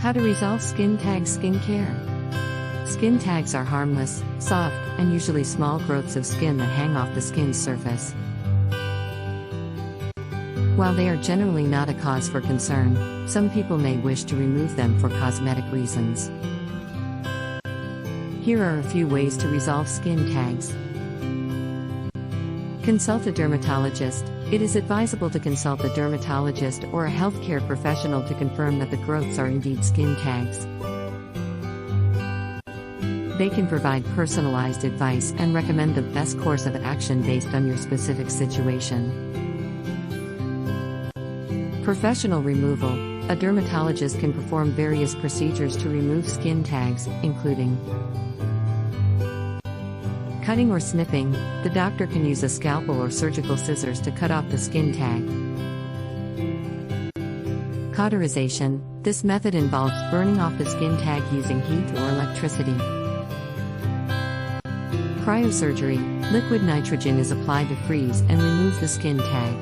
How to resolve skin tag skincare. Skin tags are harmless, soft, and usually small growths of skin that hang off the skin's surface. While they are generally not a cause for concern, some people may wish to remove them for cosmetic reasons. Here are a few ways to resolve skin tags. Consult a dermatologist. It is advisable to consult a dermatologist or a healthcare professional to confirm that the growths are indeed skin tags. They can provide personalized advice and recommend the best course of action based on your specific situation. Professional removal. A dermatologist can perform various procedures to remove skin tags, including cutting or snipping. The doctor can use a scalpel or surgical scissors to cut off the skin tag. Cauterization. This method involves burning off the skin tag using heat or electricity. Cryosurgery. Liquid nitrogen is applied to freeze and remove the skin tag.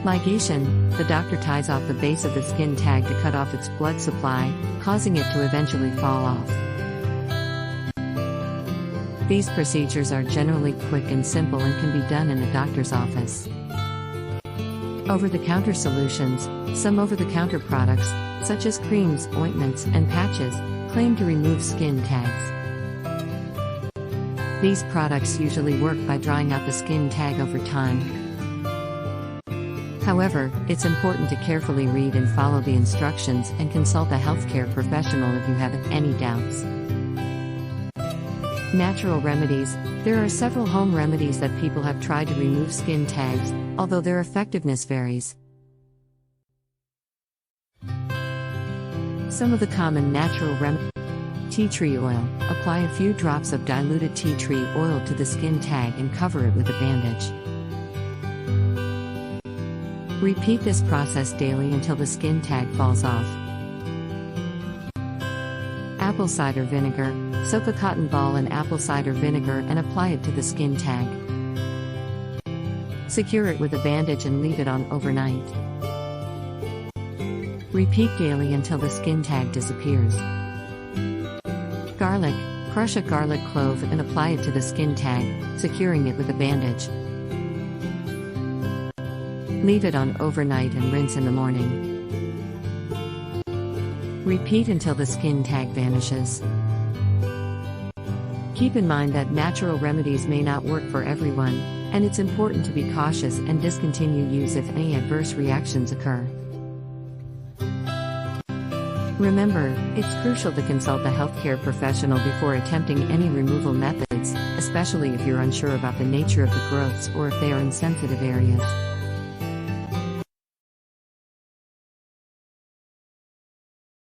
Ligation. The doctor ties off the base of the skin tag to cut off its blood supply, causing it to eventually fall off. These procedures are generally quick and simple and can be done in a doctor's office. Over-the-counter solutions. Some over-the-counter products, such as creams, ointments, and patches, claim to remove skin tags. These products usually work by drying out the skin tag over time. However, it's important to carefully read and follow the instructions and consult a healthcare professional if you have any doubts. Natural remedies. There are several home remedies that people have tried to remove skin tags, although their effectiveness varies. Some of the common natural remedies. Tea tree oil. Apply a few drops of diluted tea tree oil to the skin tag and cover it with a bandage. Repeat this process daily until the skin tag falls off. Apple cider vinegar. Soak a cotton ball in apple cider vinegar and apply it to the skin tag. Secure it with a bandage and leave it on overnight. Repeat daily until the skin tag disappears. Garlic. Crush a garlic clove and apply it to the skin tag, securing it with a bandage. Leave it on overnight and rinse in the morning. Repeat until the skin tag vanishes. Keep in mind that natural remedies may not work for everyone, and it's important to be cautious and discontinue use if any adverse reactions occur. Remember, it's crucial to consult a healthcare professional before attempting any removal methods, especially if you're unsure about the nature of the growths or if they are in sensitive areas.